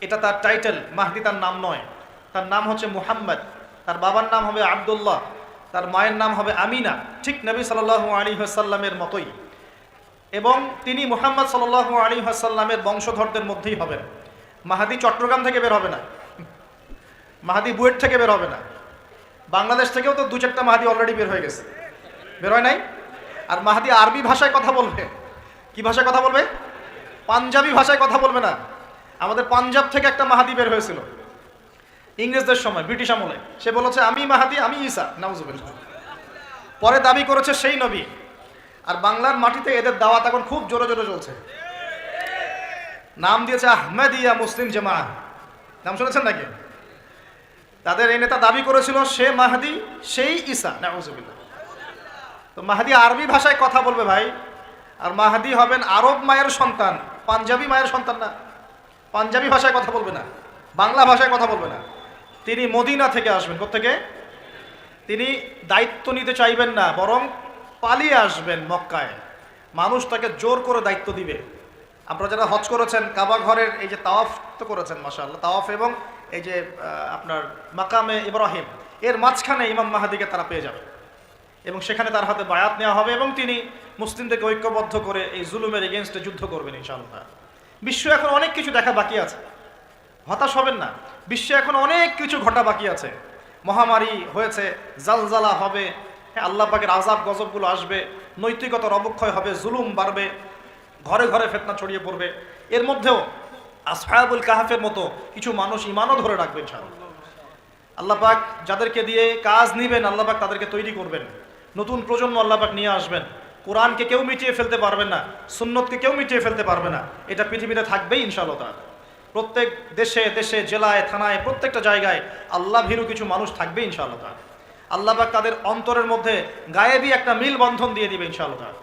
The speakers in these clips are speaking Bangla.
এটা তার টাইটেল, মাহদি তার নাম নয়। তার নাম হচ্ছে মুহাম্মদ, তার বাবার নাম হবে আব্দুল্লাহ, তার মায়ের নাম হবে আমিনা, ঠিক নবী সাল্লাল্লাহু আলাইহি ওয়াসাল্লামের মতোই। এবং তিনি মুহাম্মদ সাল্লাল্লাহু আলাইহি ওয়াসাল্লামের বংশধরদের মধ্যেই হবেন। মাহাদি চট্টগ্রাম থেকে বের হবে না, মাহাদি বুয়েট থেকে বের হবে না, বাংলাদেশ থেকেও তো দু চারটা মাহাদি অলরেডি বের হয়ে গেছে, বের হয় নাই। আর মাহাদি আরবি ভাষায় কথা বলবে। কি ভাষায় কথা বলবে? পাঞ্জাবি ভাষায় কথা বলবে না। আমাদের পাঞ্জাব থেকে একটা মাহাদি বের হয়েছিল ইংরেজদের সময়, ব্রিটিশ আমলে। সে বলেছে আমি মাহাদি, আমি ঈসা, নাউজুবিল্লাহ। পরে দাবি করেছে সেই নবী। আর বাংলার মাটিতে এদের দাওয়াত এখন খুব জোরে জোরে চলছে। নাম দিয়েছে আহমেদিয়া মুসলিম জামাআত, নাম শুনেছেন নাকি? তাদের এই নেতা দাবি করেছিল সে মাহাদি, সেই ঈসা, নাউজুবিল্লাহ। তো মাহাদি আরবি ভাষায় কথা বলবে ভাই। আর মাহাদি হবেন আরব মায়ের সন্তান, পাঞ্জাবি মায়ের সন্তান না। পাঞ্জাবি ভাষায় কথা বলবে না, বাংলা ভাষায় কথা বলবে না। তিনি মদিনা থেকে আসবেন। কোত্থেকে? তিনি দায়িত্ব নিতে চাইবেন না, বরং পালিয়ে আসবেন মক্কায়। মানুষ তাকে জোর করে দায়িত্ব দিবে। আপনারা যারা হজ করেছেন, কাবা ঘরের এই যে তাওয়াফ তো করেছেন মাশাআল্লাহ, তাওয়াফ এবং এই যে আপনার মাকামে ইব্রাহিম, এর মাঝখানে ইমাম মাহাদিকে তারা পেয়ে যাবে এবং সেখানে তার হাতে বায়াত নেওয়া হবে এবং তিনি মুসলিমদেরকে ঐক্যবদ্ধ করে এই জুলুমের এগেনস্টে যুদ্ধ করবেন ইনশাআল্লাহ। বিশ্ব এখন অনেক কিছু দেখা বাকি আছে, হতাশ হবেন না। বিশ্বে এখন অনেক কিছু ঘটা বাকি আছে। মহামারী হয়েছে, জালজালা হবে, আল্লাহ পাকের আযাব গজবগুলো আসবে, নৈতিকতার অবক্ষয় হবে, জুলুম বাড়বে, ঘরে ঘরে ফিতনা ছড়িয়ে পড়বে। এর মধ্যেও আসহাবুল কাহাফের মতো কিছু মানুষ ঈমানও ধরে রাখবে ইনশাআল্লাহ। আল্লাহ পাক যাদেরকে দিয়ে কাজ নিবেন, আল্লাহ পাক তাদেরকে তৈরি করবেন। নতুন প্রজন্ম আল্লাহ পাক নিয়ে আসবেন। কোরআনকে কেউ মিটিয়ে ফেলতে পারবে না, সুন্নতকে কেউ মিটিয়ে ফেলতে পারবে না। এটা পৃথিবীতে থাকবেই ইনশাআল্লাহ তাআলা। প্রত্যেক দেশে দেশে, জেলায়, থানায়, প্রত্যেকটা জায়গায় আল্লাহ ভীরু কিছু মানুষ থাকবে ইনশাআল্লাহ তাআলা। আল্লাহ পাক তাদের অন্তরের মধ্যে গায়েবী একটা মিল বন্ধন দিয়ে দিবে ইনশাআল্লাহ তাআলা।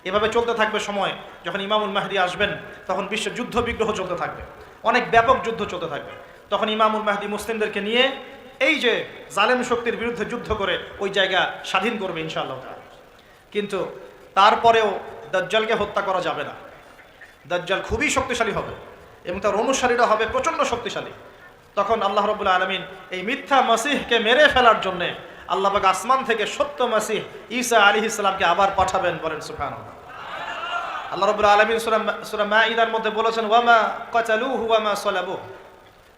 এভাবে চলতে থাকবে সময়। যখন ইমামুল মাহদি আসবেন তখন বিশ্ব যুদ্ধ বিগ্রহ চলতে থাকবে, অনেক ব্যাপক যুদ্ধ চলতে থাকবে। তখন ইমামুল মাহদি মুসলিমদেরকে নিয়ে এই যে জালেম শক্তির বিরুদ্ধে যুদ্ধ করে ওই জায়গা স্বাধীন করবে ইনশাআল্লাহ তাআলা। কিন্তু তারপরেও দাজ্জালকে হত্যা করা যাবে না। দাজ্জাল খুবই শক্তিশালী হবে এবং তার অনুসারীরা হবে প্রচণ্ড শক্তিশালী। তখন আল্লাহ রাব্বুল আলামিন এই মিথ্যা মাসিহকে মেরে ফেলার জন্যে আল্লাহ পাক আসমান থেকে সত্য মাসিহ ঈসা আলাইহিস সালামকে আবার পাঠাবেন। বলেন সুবহানাল্লাহ। আল্লাহ রাব্বুল আলামিন সূরা মাঈদার মধ্যে বলেছেন, ওয়ামা কাতালুহু ওয়ামা সালাবুহু,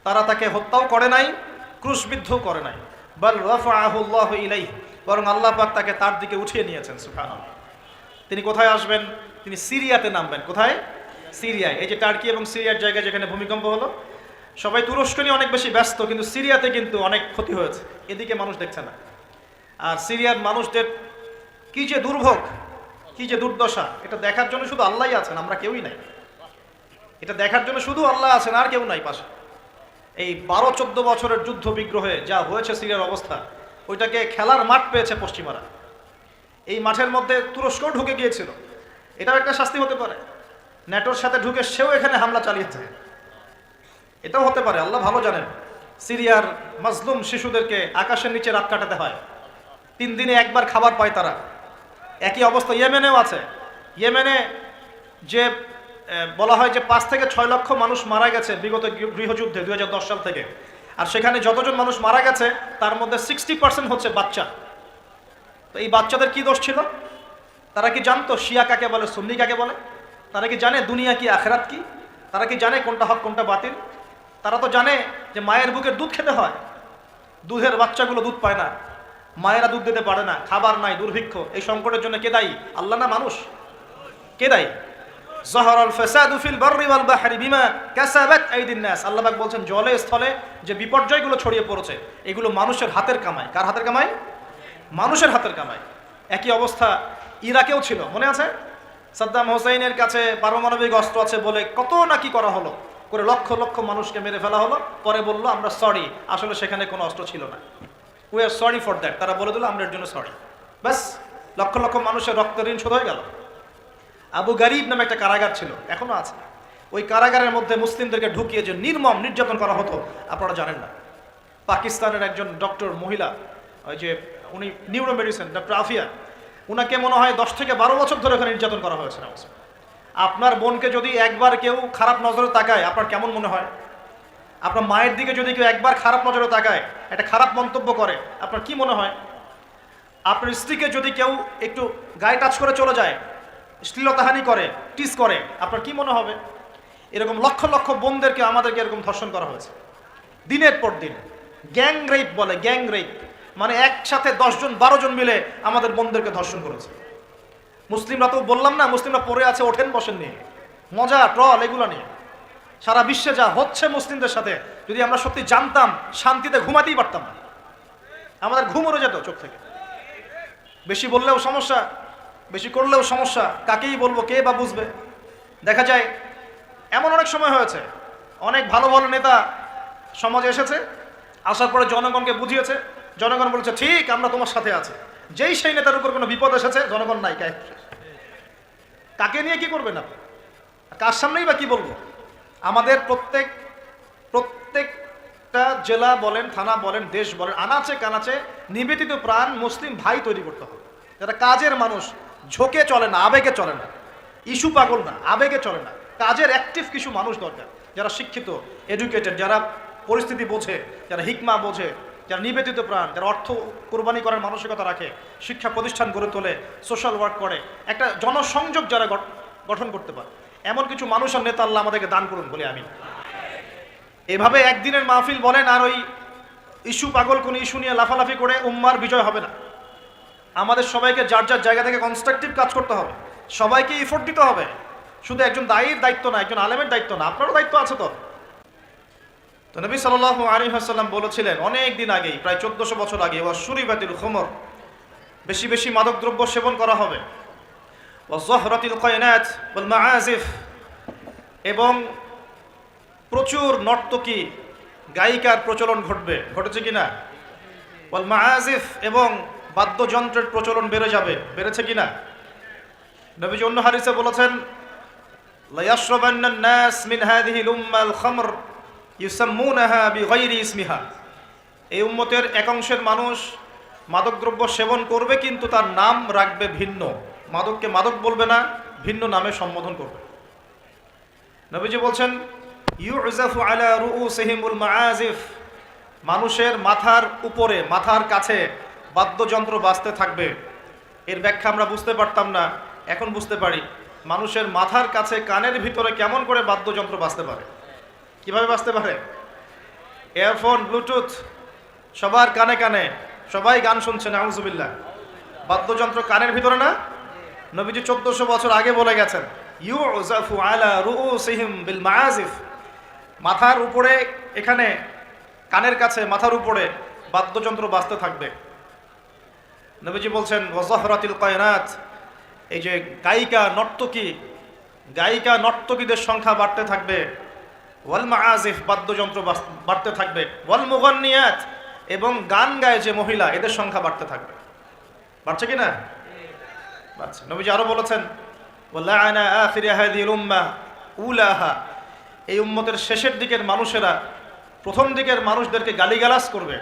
তারা তাকে হত্যাও করে নাই, ক্রুশবিদ্ধও করে নাই। বাল রাফাআহু আল্লাহু ইলাইহি, বরং আল্লাহ পাক তাকে তার দিকে উঠিয়ে নিয়েছেন। সুবহানাল্লাহ। তিনি কোথায় আসবেন? তিনি সিরিয়াতে নামবেন। কোথায়? সিরিয়ায়। এই যে টার্কি এবং সিরিয়ার জায়গায় যেখানে ভূমিকম্প হলো, সবাই তুরস্ক নিয়ে অনেক বেশি ব্যস্ত, কিন্তু সিরিয়াতে কিন্তু অনেক ক্ষতি হয়েছে, এদিকে মানুষ দেখছে না। আর সিরিয়ার মানুষদের কি যে দুর্ভোগ, কি যে দুর্দশা, এটা দেখার জন্য শুধু আল্লাহই আছেন, আমরা কেউই নাই। এটা দেখার জন্য শুধু আল্লাহ আছেন, আর কেউ নাই পাশে। এই 12-14 বছরের যুদ্ধ বিগ্রহে যা হয়েছে সিরিয়ার অবস্থা, ওইটাকে খেলার মাঠ পেয়েছে পশ্চিমারা। এই মাঠের মধ্যে তুরস্কও ঢুকে গিয়েছিল, এটাও একটা শাস্তি হতে পারে। ন্যাটোর সাথে ঢুকে সেও এখানে হামলা চালিয়েছে, এটাও হতে পারে, আল্লাহ ভালো জানেন। সিরিয়ার মাজলুম শিশুদেরকে আকাশের নিচে রাত কাটাতে হয়, 3 দিনে একবার খাবার পায় তারা। একই অবস্থা ইয়েমেনেও আছে। ইয়েমেনে যে বলা হয় যে 5 থেকে 6 লক্ষ মানুষ মারা গেছে বিগত গৃহযুদ্ধে 2010 সাল থেকে। আর সেখানে যতজন মানুষ মারা গেছে তার মধ্যে 60% হচ্ছে বাচ্চা। তো এই বাচ্চাদের কি দোষ ছিল? তারা কি জানতো শিয়া কাকে বলে, সুন্নি কাকে বলে? তারা কি জানে দুনিয়া কি, আখেরাত কি? তারা কি জানে কোনটা হক কোনটা বাতিল? তারা তো জানে যে মায়ের বুকের দুধ খেতে হয়, দুধের বাচ্চাগুলো দুধ পায় না, মায়েরা দুধ দিতে পারে না, খাবার নাই, দুর্ভিক্ষ। এই সংকটের জন্য কে দায়ী? আল্লাহ না মানুষ? কে দায়ী? যাহারাল ফাসাদু ফিল বাররি ওয়াল বাহরি বিমা কাসাবাত আইদিন নাস। আল্লাহ পাক বলছেন জলে স্থলে যে বিপর্যয়গুলো ছড়িয়ে পড়েছে এগুলো মানুষের হাতের কামাই। কার হাতের কামাই? মানুষের হাতের কামাই। একই অবস্থা ইরাকেও ছিল, মনে আছে? সাদ্দাম হোসেনের কাছে পারমাণবিক অস্ত্র আছে বলে কত নাকি করা হলো, করে লক্ষ লক্ষ মানুষকে মেরে ফেলা হলো। পরে বললো আমরা সরি, আসলে সেখানে কোনো অস্ত্র ছিল না, we are sorry for that. তারা বলে দিল আমরা এর জন্য সরি, ব্যাস লক্ষ লক্ষ মানুষের রক্তের ঋণ শোধ হয়ে গেল। আবু গারিব নামে একটা কারাগার ছিল, এখনো আছে। ওই কারাগারের মধ্যে মুসলিমদেরকে ঢুকিয়ে যে নির্মম নির্যাতন করা হতো আপনারা জানেন না। পাকিস্তানের একজন ডক্টর মহিলা, ওই যে উনি নিউরো মেডিসিন ডক্টর আফিয়া, উনাকে মনে হয় 10 থেকে 12 বছর ধরে ওখানে নির্যাতন করা হয়েছে। আপনার বোনকে যদি একবার কেউ খারাপ নজরে তাকায় আপনার কেমন মনে হয়? আপনার মায়ের দিকে যদি কেউ একবার খারাপ নজরে তাকায়, একটা খারাপ মন্তব্য করে, আপনার কি মনে হয়? আপনার স্ত্রীকে যদি কেউ একটু গায়ে টাচ করে চলে যায়, শ্লীলতাহানি করে, টিস করে, আপনার কি মনে হবে? এরকম লক্ষ লক্ষ বোনদেরকে আমাদেরকে এরকম ধর্ষণ করা হয়েছে দিনের পর দিন। গ্যাং রেপ বলে, গ্যাং রেপ মানে একসাথে 10 জন 12 জন মিলে আমাদের বোনদেরকে ধর্ষণ করেছে। মুসলিমরা তো বললাম না, মুসলিমরা পড়ে আছে ওঠেন বসেন নিয়ে, মজা ট্রল এগুলো নিয়ে। সারা বিশ্বে যা হচ্ছে মুসলিমদের সাথে, যদি আমরা সত্যি জানতাম শান্তিতে ঘুমাতেই পারতাম না, আমাদের ঘুম উড়ে যেত চোখ থেকে। বেশি বললেও সমস্যা, বেশি করলেও সমস্যা, কাকেই বলবো, কে বা বুঝবে? দেখা যায় এমন অনেক সময় হয়েছে, অনেক ভালো ভালো নেতা সমাজে এসেছে, আসার পরে জনগণকে বুঝিয়েছে, জনগণ বলেছে ঠিক আমরা তোমার সাথে আছি। যেই সেই নেতার উপর কোনো বিপদ এসেছে, জনগণ নাই, কাকে নিয়ে কি করবেন আপনি? কার সামনেই বা কি বলবো? আমাদের প্রত্যেকটা জেলা বলেন, থানা বলেন, দেশ বলেন, আনাচে কানাচে নিবেদিত প্রাণ মুসলিম ভাই তৈরি করতে হবে, যারা কাজের মানুষ, ঝোঁকে চলে না, আবেগে চলে না, ইস্যু পাগল না, আবেগে চলে না, কাজের অ্যাক্টিভ কিছু মানুষ দরকার, যারা শিক্ষিত, এডুকেটেড, যারা পরিস্থিতি বোঝে, যারা হিকমা বোঝে, যারা নিবেদিত প্রাণ, যারা অর্থ কোরবানি করার মানসিকতা রাখে, শিক্ষা প্রতিষ্ঠান গড়ে তোলে, সোশ্যাল ওয়ার্ক করে, একটা জনসংযোগ যারা গঠন করতে পারে, এমন কিছু মানুষ আর নেতা আল্লাহ আমাদেরকে দান করুন বলে আমি। এভাবে একদিনের মাহফিল বলেন আর ওই ইস্যু পাগল কোন ইস্যু নিয়ে লাফালাফি করে উম্মার বিজয় হবে না। আমাদের সবাইকে যার যার জায়গা থেকে কনস্ট্রাকটিভ কাজ করতে হবে, সবাইকে এফোর্ট দিতে হবে। শুধু একজন দায়ীর দায়িত্ব না, একজন আলেমের দায়িত্ব না, আপনারও দায়িত্ব আছে। তো নবী সাল্লাল্লাহু আলাইহি ওয়াসাল্লাম বলেছিলেন অনেক দিন আগেই, প্রায় 1400 বছর আগে, ওয়াশুরিবাতিল খুমর, বেশি বেশি মাদকদ্রব্য সেবন করা হবে, ওয়াযহরাতিল কায়নাত ওয়াল মাআজিফ, এবং প্রচুর নর্তকী গায়িকার প্রচলন ঘটবে, ঘটেছে কিনা? ওয়াল মাআজিফ, এবং বাদ্যযন্ত্রের প্রচলন বেড়ে যাবে, বেড়েছে কিনা? নবীজি অন্য হাদিসে বলেছেন লা ইয়াশরাবান্নান নাস মিন হাযিহিল উম্মাল খামর ইউসাম্মুনাহা বিগাইরি ইসমিহা, এই উম্মতের এক অংশের মানুষ মাদকদ্রব্য সেবন করবে, কিন্তু তার নাম রাখবে ভিন্ন, মাদককে মাদক বলবে না, ভিন্ন নামে সম্বোধন করবে। নবীজি বলছেন ইউজাফু আলা রুউসিহিমুল মাআজিফ, মানুষের মাথার উপরে, মাথার কাছে বাদ্যযন্ত্র বাজতে থাকবে। এর ব্যাখ্যা আমরা বুঝতে পারতাম না, এখন বুঝতে পারি। মানুষের মাথার কাছে, কানের ভিতরে কেমন করে বাদ্যযন্ত্র বাজতে পারে, কিভাবে বাজতে পারে? ইয়ারফোন, ব্লুটুথ, সবার কানে কানে, সবাই গান শুনছে, নাউজুবিল্লাহ। বাদ্যযন্ত্র কানের ভিতরে না? নবীজি 1400 বছর আগে বলে গেছেন ইউজাফু আলা রুউসিহিম বিল মাআজিফ, মাথার উপরে, এখানে কানের কাছে, মাথার উপরে বাদ্যযন্ত্র বাজতে থাকবে। নবীজি বলছেন ওয়াযহরাতিল কায়নাত, এই যে গায়িকা নর্তকী, গায়িকা নর্তকীদের সংখ্যা বাড়তে থাকবে। ওয়াল মাআজিফ, বাদ্যযন্ত্র বাড়তে থাকবে। ওয়াল মুগান্নিয়াত, এবং গান গায় যে মহিলা, এদের সংখ্যা বাড়তে থাকবে। বাড়ছে কিনা? বাড়ছে। নবীজি আরো বলেছেন ওয়ালাআনা আখির হাযিহিল উম্মাহ উলাহা, এই উম্মতের শেষের দিকের মানুষেরা প্রথম দিকের মানুষদেরকে গালিগালাজ করবে,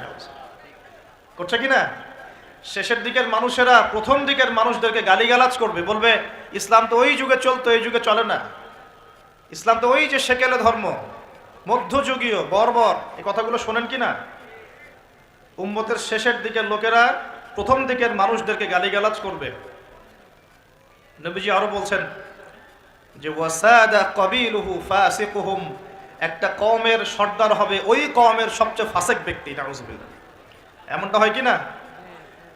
করছে কিনা? শেষের দিকের মানুষেরা প্রথম দিকের মানুষদেরকে গালিগালাজ করবে, বলবে ইসলাম তো ওই যুগে চলতো, এই যুগে চলে না, ইসলাম তো ওই যে সেকেলে ধর্ম, মধ্যযুগীয় বর্বর, এই কথাগুলো শোনেন কিনা? উম্মতের শেষের দিকের লোকেরা প্রথম দিকের মানুষদেরকে গালিগালাজ করবে। নবীজি আরো বলছেন যে ওয়াসাদা কবিলুহু ফাসিকুহুম, একটা কওমের সর্দার হবে ওই কওমের সবচেয়ে ফাসিক ব্যক্তি, নাউজুবিল্লাহ। এমনটা হয় কিনা?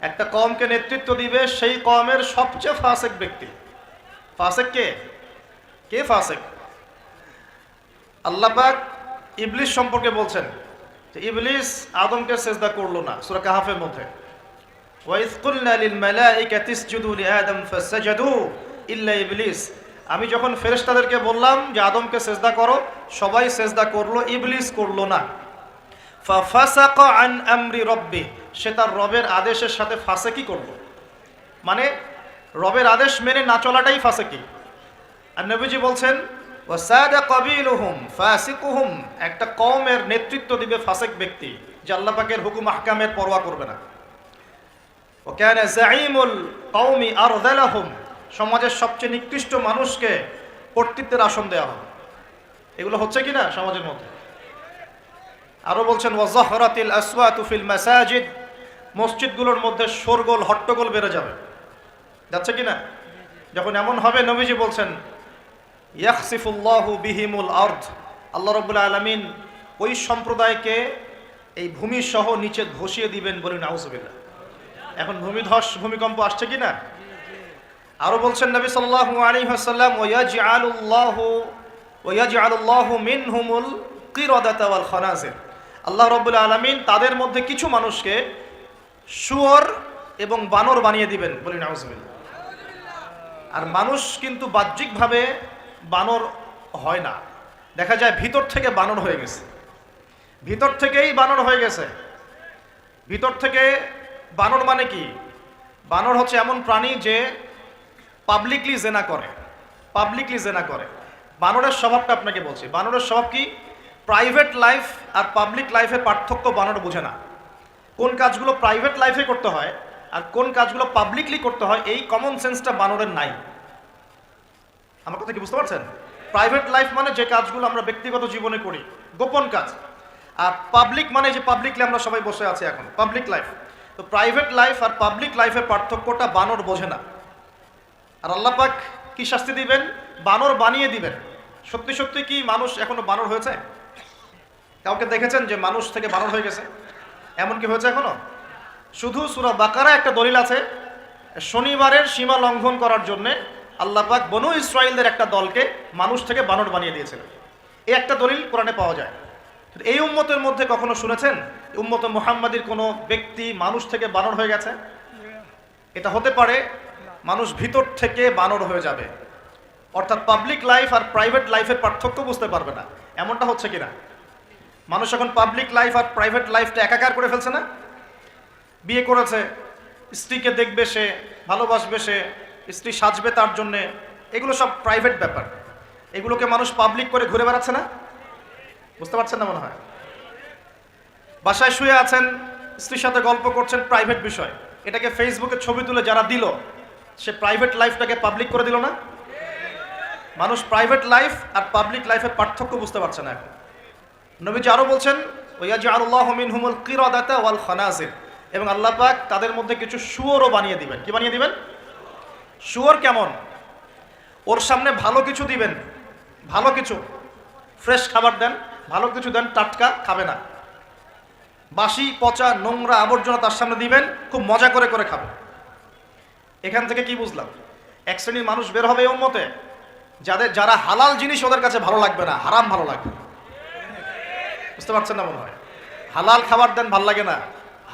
একটা কওমকে নেতৃত্ব দিবে সেই কওমের সবচেয়ে ফাসিক ব্যক্তি। ফাসিক কে? কে ফাসিক? আল্লাহ পাক ইবলিস সম্পর্কে বলছেন যে ইবলিস আদমকে সিজদা করলো না, সূরা কাহফের মধ্যে। ওয়াইজ কুলনা লিল মালাইকাতি ইসজুদু লিআদম ফাসাজাদু ইল্লা ইবলিস, আমি যখন ফেরেশতাদেরকে বললাম যে আদমকে সিজদা করো, সবাই সিজদা করলো, ইবলিস করলো না। ফাফাসাকা আন আমরি রাব্বি, সে তার রবের আদেশের সাথে ফাসিকি করলো, মানে রবের আদেশ মেনে না চলাটাই ফাসিকি। আর নবীজি বলছেন ওয়াসাদা কাবিলুহুম ফাসিকুহুম, একটা কওমের নেতৃত্ব দিবে ফাসিক ব্যক্তি, যে আল্লাহ পাকের হুকুম আহকামের পরোয়া করবে না। ওয়া কানা যাঈমুল কওমি আরযালাহুম, সমাজের সবচেয়ে নিকৃষ্ট মানুষকে কর্তৃত্বের আসন দেওয়া হবে। এগুলো হচ্ছে কিনা সমাজের মধ্যে? আরো বলছেন ওয়াজাহরাতিল আসওয়াতু ফিল মাসাজিদ, মসজিদগুলোর মধ্যে শোরগোল হট্টগোল বেড়ে যাবে। যাচ্ছে কি না? যখন এমন হবে নবীজি বলছেন ইয়াখসিফুল্লাহু বিহিমুল আরদ, আল্লাহ রাব্বুল আলামিন ওই সম্প্রদায়কে এই ভূমি সহ নিচে ধসিয়ে দিবেন, বলি নাউজুবিল্লাহ। এখন ভূমিধস ভূমিকম্প আসছে কি না? আরো বলছেন নবী সাল্লাল্লাহু আলাইহি ওয়াসাল্লাম ওয়ায়াজআলুল্লাহু মিনহুমুল কিরাদাতা ওয়াল খানাজির, আল্লাহ রাব্বুল আলামিন তাদের মধ্যে কিছু মানুষকে শুয়োর এবং বানর বানিয়ে দিবেন, বলি নাউজুবিল্লাহ। আর মানুষ কিন্তু বাহ্যিকভাবে বানর হয় না, দেখা যায় ভিতর থেকে বানর হয়ে গেছে, ভিতর থেকেই বানর হয়ে গেছে। ভিতর থেকে বানর মানে কি? বানর হচ্ছে এমন প্রাণী যে পাবলিকলি জেনা করে, পাবলিকলি জেনা করে। বানরের স্বভাবটা আপনাকে বলছি, বানরের স্বভাব কি? প্রাইভেট লাইফ আর পাবলিক লাইফের পার্থক্য বানর বোঝে না। কোন কাজগুলো প্রাইভেট লাইফে করতে হয় আর কোন কাজগুলো পাবলিকলি করতে হয়, এই কমন সেন্সটা বানরের নাই। আমার কথা কি বুঝতে পারছেন? প্রাইভেট লাইফ মানে যে কাজগুলো আমরা ব্যক্তিগত জীবনে করি, গোপন কাজ। আর পাবলিক মানে যে পাবলিকলি আমরা সবাই বসে আছি এখন, পাবলিক লাইফ। তো প্রাইভেট লাইফ আর পাবলিক লাইফের পার্থক্যটা বানর বোঝে না। আর আল্লাহ পাক কি শাস্তি দিবেন? বানর বানিয়ে দিবেন। সত্যি সত্যি কি মানুষ এখনো বানর হয়েছে? কাউকে দেখেছেন যে মানুষ থেকে বানর হয়ে গেছে? এমন কি হয়েছে এখনো? শুধু সূরা বাকারা একটা দলিল আছে, শনিবারের সীমা লঙ্ঘন করার জন্যে আল্লাহ পাক বনু ইসরাইলদের একটা দলকে মানুষ থেকে বানর বানিয়ে দিয়েছিলেন। এই একটা দলিল কোরআনে পাওয়া যায়। এই উম্মতের মধ্যে কখনো শুনেছেন উম্মতে মুহাম্মাদির কোনো ব্যক্তি মানুষ থেকে বানর হয়ে গেছে? এটা হতে পারে মানুষ ভিতর থেকে বানর হয়ে যাবে, অর্থাৎ পাবলিক লাইফ আর প্রাইভেট লাইফের পার্থক্য বুঝতে পারবে না। এমনটা হচ্ছে কিনা? মানুষ এখন পাবলিক লাইফ আর প্রাইভেট লাইফটা একাকার করে ফেলছে না? বিয়ে করেছে, স্ত্রীকে দেখবে সে, ভালোবাসবে সে, স্ত্রী সাজবে তার জন্যে, এগুলো সব প্রাইভেট ব্যাপার। এগুলোকে মানুষ পাবলিক করে ঘুরে বেড়াচ্ছে না? বুঝতে পারছেন না মনে হয়? বাসায় শুয়ে আছেন, স্ত্রীর সাথে গল্প করছেন, প্রাইভেট বিষয়। এটাকে ফেসবুকে ছবি তুলে যারা দিল, সে প্রাইভেট লাইফটাকে পাবলিক করে দিল না? মানুষ প্রাইভেট লাইফ আর পাবলিক লাইফের পার্থক্য বুঝতে পারছে না এখন। নবীজি আরো বলছেন ওয়ায়াজআলুল্লাহু মিনহুমুল কিরাদাতা ওয়াল খানাজির, এবং আল্লাহ পাক তাদের মধ্যে কিছু শুয়োরও বানিয়ে দিবেন। কি বানিয়ে দিবেন? শুয়োর কেমন? ওর সামনে ভালো কিছু দিবেন, ভালো কিছু, ফ্রেশ খাবার দেন, ভালো কিছু দেন, টাটকা খাবে না। বাসি পচা নোংরা আবর্জনা তার সামনে দিবেন, খুব মজা করে করে খাবে। এখান থেকে কি বুঝলাম? এক শ্রেণীর মানুষ বের হবে এই উম্মতে, যারা হালাল জিনিস ওদের কাছে ভালো লাগবে না, হারাম ভালো লাগবে। বুঝতে পারছেন না মনে হয়? হালাল খাবার দেন ভাল লাগে না,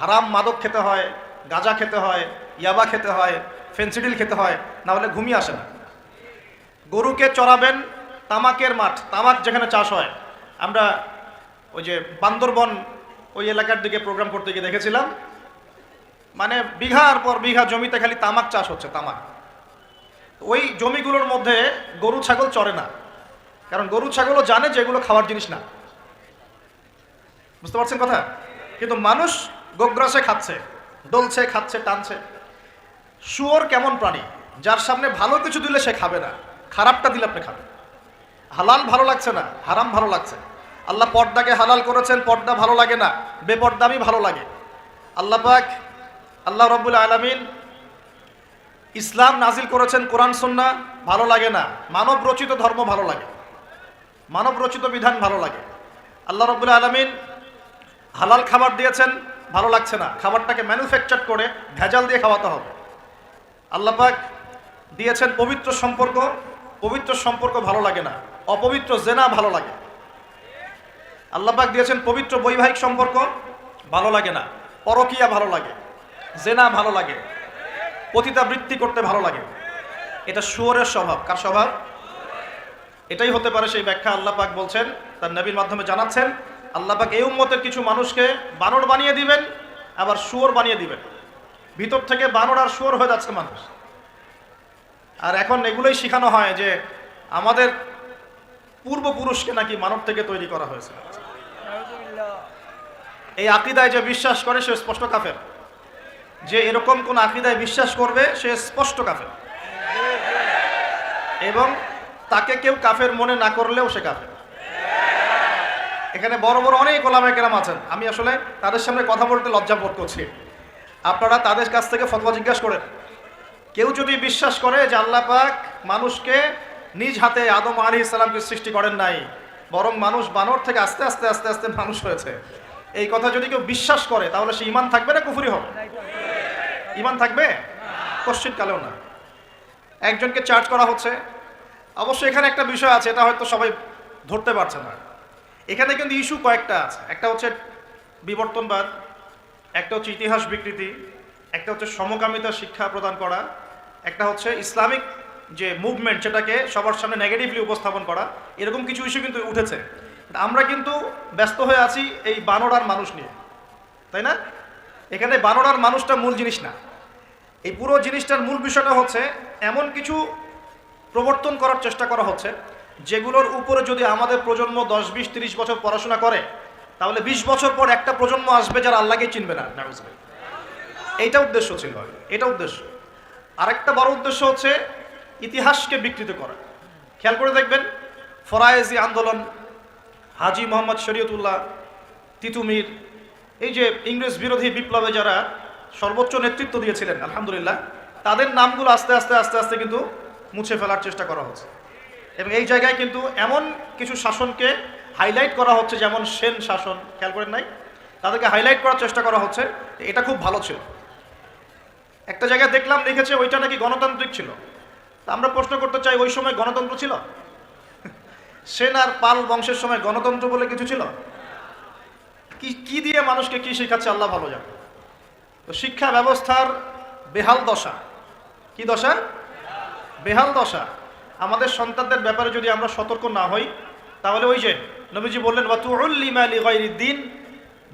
হারাম মাদক খেতে হয়, গাঁজা খেতে হয়, ইয়াবা খেতে হয়, ফেন্সিডিল খেতে হয়, না হলে ঘুমিয়ে আসে না। গরুকে চড়াবেন তামাকের মাঠ, তামাক যেখানে চাষ হয়। আমরা ওই যে বান্দরবন ওই এলাকার দিকে প্রোগ্রাম করতে গিয়ে দেখেছিলাম, মানে বিঘার পর বিঘা জমিতে খালি তামাক চাষ হচ্ছে, তামাক। ওই জমিগুলোর মধ্যে গরু ছাগল চড়ে না, কারণ গরু ছাগলও জানে যে এগুলো খাওয়ার জিনিস না। বুঝতে পারছেন কথা? কিন্তু মানুষ গোগ্রাসে খাচ্ছে, ডলছে, খাচ্ছে, টানছে। শুয়োর কেমন প্রাণী? যার সামনে ভালো কিছু দিলে সে খাবে না, খারাপটা দিলে আপনি খাবেন। হালাল ভালো লাগছে না, হারাম ভালো লাগছে। আল্লাহ পর্দাকে হালাল করেছেন, পর্দা ভালো লাগে না, বেপর্দামি ভালো লাগে। আল্লাহ পাক, আল্লাহ রাব্বুল আলামিন ইসলাম নাজিল করেছেন, কোরআন সুন্নাহ ভালো লাগে না, মানব রচিত ধর্ম ভালো লাগে, মানব রচিত বিধান ভালো লাগে। আল্লাহ রাব্বুল আলামিন হালাল খাবার দিয়েছেন, ভালো লাগছে না, খাবারটাকে ম্যানুফ্যাকচার করে ভেজাল দিয়ে খাওয়াতে হবে। আল্লাহ পাক দিয়েছেন পবিত্র সম্পর্ক, পবিত্র সম্পর্ক ভালো লাগে না, অপবিত্র জেনা ভালো লাগে। আল্লাহ পাক দিয়েছেন পবিত্র বৈবাহিক সম্পর্ক, ভালো লাগে না, পরকীয়া ভালো লাগে, জেনা ভালো লাগে, পতিতাবৃত্তি করতে ভালো লাগে। এটা শুয়োরের স্বভাব। কার স্বভাব? এটাই হতে পারে সেই ব্যাখ্যা আল্লাহ পাক বলছেন, তার নবীর মাধ্যমে জানাচ্ছেন। আল্লাহ পাক এই উম্মতের কিছু মানুষকে বানর বানিয়ে দিবেন, আবার শুয়োর বানিয়ে দিবেন। ভিতর থেকে বানর আর শুয়োর হয়ে যাচ্ছে মানুষ। আর এখন এগুলোই শেখানো হয় যে আমাদের পূর্বপুরুষকে নাকি মানব থেকে তৈরি করা হয়েছে। এই আকীদায় যে বিশ্বাস করে সে স্পষ্ট কাফের। যে এরকম কোন আকীদায় বিশ্বাস করবে সে স্পষ্ট কাফের, এবং তাকে কেউ কাফের মনে না করলেও সে কাফের। এখানে বড় বড় অনেক ওলামায়ে কেরাম আছেন, আমি আসলে তাদের সামনে কথা বলতে লজ্জা বোধ করছি। আপনারা তাদের কাছ থেকে ফতোয়া জিজ্ঞাসা করেন। কেউ যদি বিশ্বাস করে যে আল্লাহ পাক মানুষকে নিজ হাতে আদম আলাইহিস সালামকে সৃষ্টি করেন নাই, বরং মানুষ বানর থেকে আস্তে আস্তে আস্তে আস্তে মানুষ হয়েছে, এই কথা যদি কেউ বিশ্বাস করে তাহলে সে ঈমান থাকবে না কুফরি হবে? ঈমান থাকবে? কোশ্চিন কালেও না। একজনকে চার্জ করা হচ্ছে। অবশ্যই এখানে একটা বিষয় আছে, এটা হয়তো সবাই ধরতে পারছে না। এখানে কিন্তু ইস্যু কয়েকটা আছে। একটা হচ্ছে বিবর্তনবাদ, একটা হচ্ছে ইতিহাস বিকৃতি, একটা হচ্ছে সমকামিতা শিক্ষা প্রদান করা, একটা হচ্ছে ইসলামিক যে মুভমেন্ট সেটাকে সবার সামনে নেগেটিভলি উপস্থাপন করা। এরকম কিছু ইস্যু কিন্তু উঠেছে। আমরা কিন্তু ব্যস্ত হয়ে আছি এই বানর আর মানুষ নিয়ে, তাই না? এখানে বানর আর মানুষটা মূল জিনিস না। এই পুরো জিনিসটার মূল বিষয়টা হচ্ছে এমন কিছু প্রবর্তন করার চেষ্টা করা হচ্ছে যেগুলোর উপরে যদি আমাদের প্রজন্ম 10, 20, 30 বছর পড়াশোনা করে তাহলে 20 বছর পর একটা প্রজন্ম আসবে যারা আল্লাহকে চিনবে না। এইটা উদ্দেশ্য ছিল, এটা উদ্দেশ্য। আরেকটা বড় উদ্দেশ্য হচ্ছে ইতিহাসকে বিকৃত করা। খেয়াল করে দেখবেন ফরায়েজি আন্দোলন, হাজি মোহাম্মদ শরীয়তুল্লাহ, তিতুমির, এই যে ইংরেজ বিরোধী বিপ্লবে যারা সর্বোচ্চ নেতৃত্ব দিয়েছিলেন আলহামদুলিল্লাহ, তাদের নামগুলো আস্তে আস্তে আস্তে আস্তে কিন্তু মুছে ফেলার চেষ্টা করা হচ্ছে। এবং এই জায়গায় কিন্তু এমন কিছু শাসনকে হাইলাইট করা হচ্ছে, যেমন সেন শাসন, খেয়াল করেন নাই? তাদেরকে হাইলাইট করার চেষ্টা করা হচ্ছে, এটা খুব ভালো ছিল। একটা জায়গায় দেখলাম লিখেছে ওইটা নাকি গণতান্ত্রিক ছিল। তা আমরা প্রশ্ন করতে চাই, ওই সময় গণতন্ত্র ছিল? সেন আর পাল বংশের সময় গণতন্ত্র বলে কিছু ছিল? কি দিয়ে মানুষকে কি শেখাচ্ছে আল্লাহ ভালো জানে। তো শিক্ষা ব্যবস্থার বেহাল দশা। কি দশা? বেহাল দশা। আমাদের সন্তানদের ব্যাপারে যদি আমরা সতর্ক না হই তাহলে ওই যে নবীজি বললেন ওয়াতুউল্লিমা লিগাইরিদ্দিন,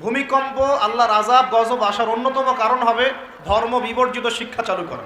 ভূমিকম্প, আল্লাহর আযাব গজব আসার অন্যতম কারণ হবে ধর্ম বিবর্জিত শিক্ষা চালু করা।